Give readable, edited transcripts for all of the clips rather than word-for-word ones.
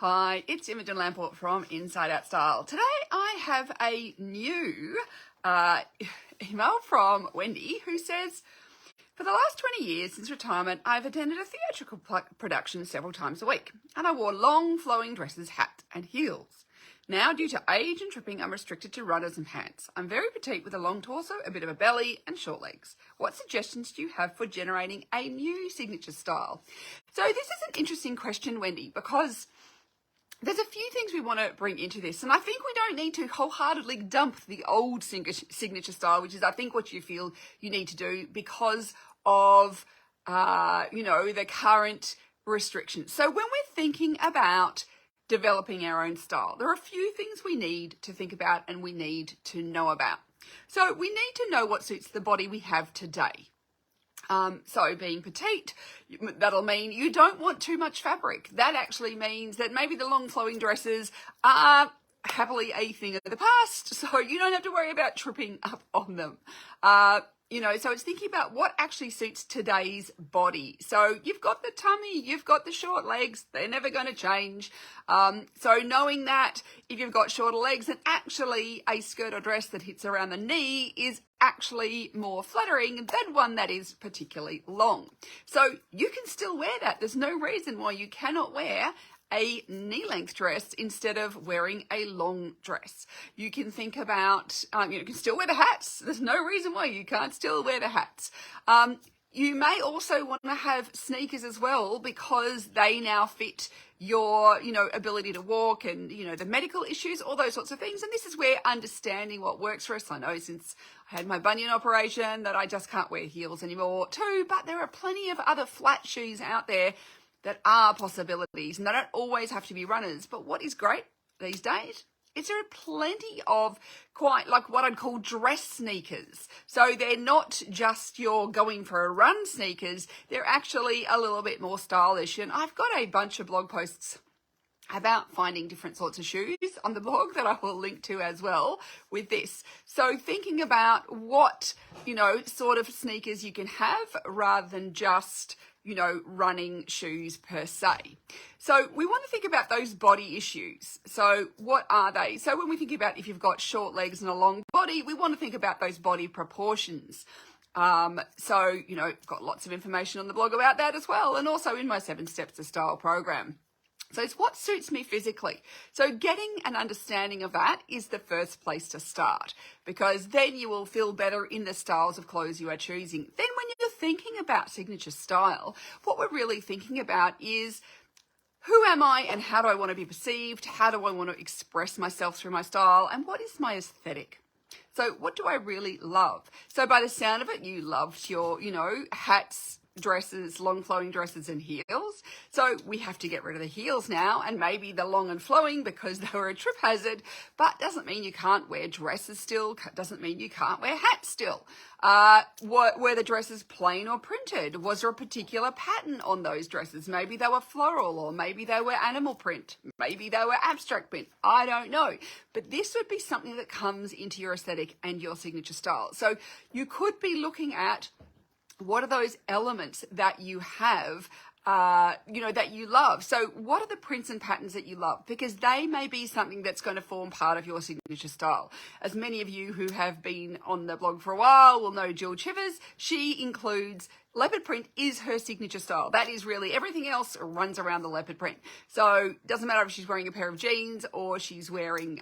Hi, it's Imogen Lamport from Inside Out Style. Today I have a new email from Wendy who says, for the last 20 years since retirement, I've attended a theatrical production several times a week, and I wore long flowing dresses, hat and heels. Now, due to age and tripping, I'm restricted to runners and pants. I'm very petite with a long torso, a bit of a belly and short legs. What suggestions do you have for generating a new signature style? So this is an interesting question, Wendy, because there's a few things we want to bring into this, and I think we don't need to wholeheartedly dump the old signature style, which is I think what you feel you need to do because of, the current restrictions. So when we're thinking about developing our own style, there are a few things we need to think about and we need to know about. So we need to know what suits the body we have today. So being petite, that'll mean you don't want too much fabric. That actually means that maybe the long flowing dresses are happily a thing of the past, so you don't have to worry about tripping up on them. So it's thinking about what actually suits today's body. So you've got the tummy, you've got the short legs, they're never going to change. So knowing that if you've got shorter legs, then actually a skirt or dress that hits around the knee is actually more flattering than one that is particularly long. So you can still wear that. There's no reason why you cannot wear a knee-length dress instead of wearing a long dress. You can think about, you can still wear the hats. There's no reason why you can't still wear the hats. You may also want to have sneakers as well because they now fit your, ability to walk and, the medical issues, all those sorts of things. And this is where understanding what works for us. I know since I had my bunion operation that I just can't wear heels anymore too, but there are plenty of other flat shoes out there that are possibilities, and they don't always have to be runners. But what is great these days is there are plenty of quite like what I'd call dress sneakers. So they're not just your going for a run sneakers, they're actually a little bit more stylish. And I've got a bunch of blog posts about finding different sorts of shoes on the blog that I will link to as well with this. So thinking about what, sort of sneakers you can have rather than just running shoes per se. So we want to think about those body issues. So what are they? So when we think about if you've got short legs and a long body, we want to think about those body proportions. Got lots of information on the blog about that as well, and also in my 7 Steps to Style program. So it's what suits me physically. So getting an understanding of that is the first place to start, because then you will feel better in the styles of clothes you are choosing. Then when you're thinking about signature style, what we're really thinking about is who am I and how do I want to be perceived? How do I want to express myself through my style? And what is my aesthetic? So what do I really love? So by the sound of it, you loved your, hats, dresses, long flowing dresses and heels. So we have to get rid of the heels now, and maybe the long and flowing because they were a trip hazard, but doesn't mean you can't wear dresses still, doesn't mean you can't wear hats still. Were the dresses plain or printed? Was there a particular pattern on those dresses? Maybe they were floral, or maybe they were animal print, maybe they were abstract print, I don't know. But this would be something that comes into your aesthetic and your signature style. So you could be looking at what are those elements that you have, that you love? So what are the prints and patterns that you love? Because they may be something that's going to form part of your signature style. As many of you who have been on the blog for a while will know Jill Chivers, she includes leopard print is her signature style. That is really everything else runs around the leopard print. So it doesn't matter if she's wearing a pair of jeans or she's wearing,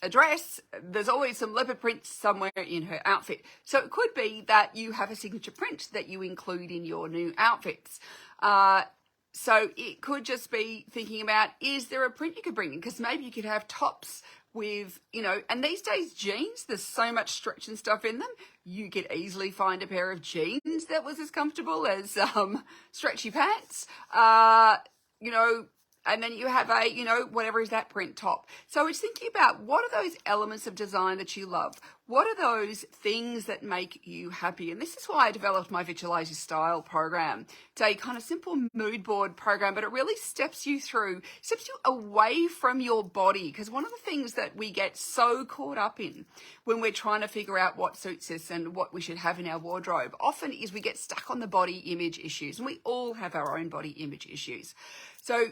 a dress, there's always some leopard print somewhere in her outfit. So it could be that you have a signature print that you include in your new outfits. So it could just be thinking about, is there a print you could bring in? Because maybe you could have tops with, and these days jeans, there's so much stretch and stuff in them. You could easily find a pair of jeans that was as comfortable as stretchy pants, and then you have a, whatever is that print top. So it's thinking about what are those elements of design that you love? what are those things that make you happy? And this is why I developed my Visualize Your Style program. It's a kind of simple mood board program, but it really steps you away from your body. Because one of the things that we get so caught up in when we're trying to figure out what suits us and what we should have in our wardrobe often is we get stuck on the body image issues. And we all have our own body image issues. So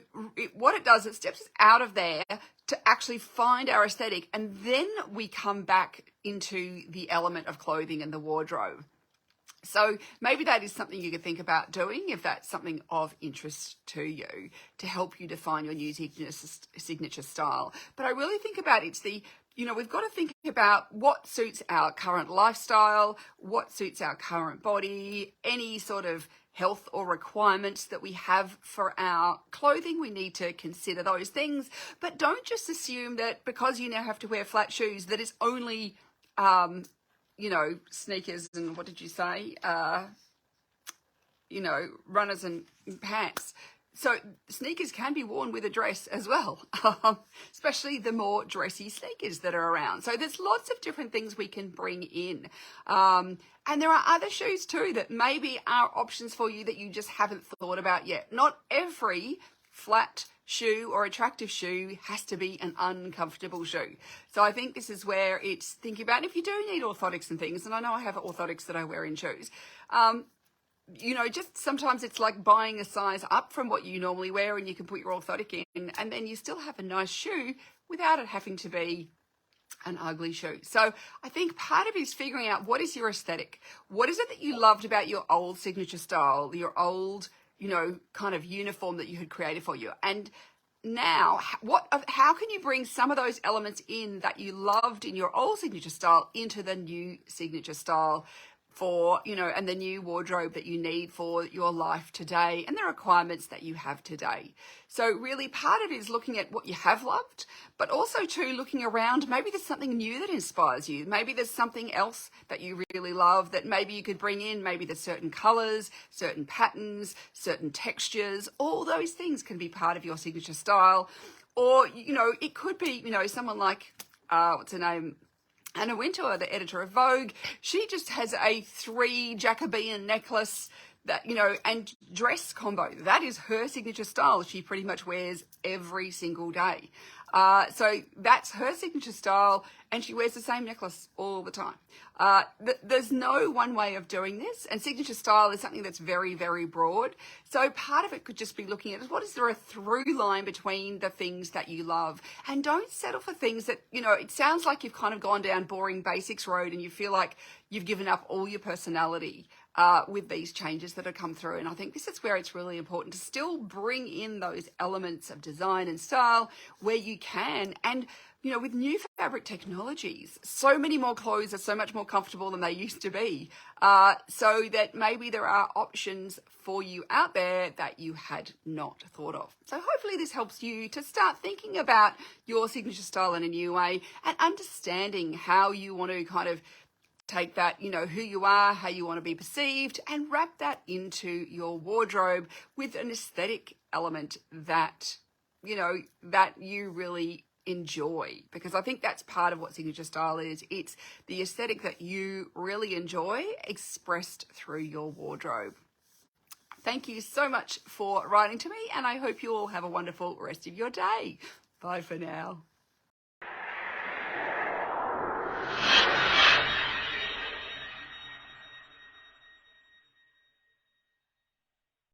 what it does, it steps us out of there to actually find our aesthetic, and then we come back into the element of clothing and the wardrobe. So maybe that is something you could think about doing if that's something of interest to you, to help you define your new signature style. But I really think about we've got to think about what suits our current lifestyle, what suits our current body, any sort of health or requirements that we have for our clothing. We need to consider those things, but don't just assume that because you now have to wear flat shoes that it's only, sneakers and what did you say? Runners and pants. So sneakers can be worn with a dress as well, especially the more dressy sneakers that are around. So there's lots of different things we can bring in. And there are other shoes too that maybe are options for you that you just haven't thought about yet. Not every flat shoe or attractive shoe has to be an uncomfortable shoe. So I think this is where it's thinking about if you do need orthotics and things, and I know I have orthotics that I wear in shoes, just sometimes it's like buying a size up from what you normally wear and you can put your orthotic in and then you still have a nice shoe without it having to be an ugly shoe. So I think part of it is figuring out what is your aesthetic. What is it that you loved about your old signature style, your old, kind of uniform that you had created for you? And now, how can you bring some of those elements in that you loved in your old signature style into the new signature style for, and the new wardrobe that you need for your life today and the requirements that you have today. So really part of it is looking at what you have loved, but also too looking around, maybe there's something new that inspires you. Maybe there's something else that you really love that maybe you could bring in. Maybe there's certain colors, certain patterns, certain textures. All those things can be part of your signature style. Or, it could be, someone like, what's her name? Anna Wintour, the editor of Vogue, she just has a 3 Jacobean necklace that, and dress combo. That is her signature style. She pretty much wears every single day. So that's her signature style, and she wears the same necklace all the time. There's no one way of doing this, and signature style is something that's very, very broad. So part of it could just be looking at what is there a through line between the things that you love, and don't settle for things that, it sounds like you've kind of gone down boring basics road and you feel like you've given up all your personality with these changes that have come through. And I think this is where it's really important to still bring in those elements of design and style where you can. And, with new fabric technologies, so many more clothes are so much more comfortable than they used to be. So that maybe there are options for you out there that you had not thought of. So hopefully this helps you to start thinking about your signature style in a new way and understanding how you want to kind of take that, who you are, how you want to be perceived, and wrap that into your wardrobe with an aesthetic element that, that you really enjoy. Because I think that's part of what signature style is. It's the aesthetic that you really enjoy expressed through your wardrobe. Thank you so much for writing to me, and I hope you all have a wonderful rest of your day. Bye for now.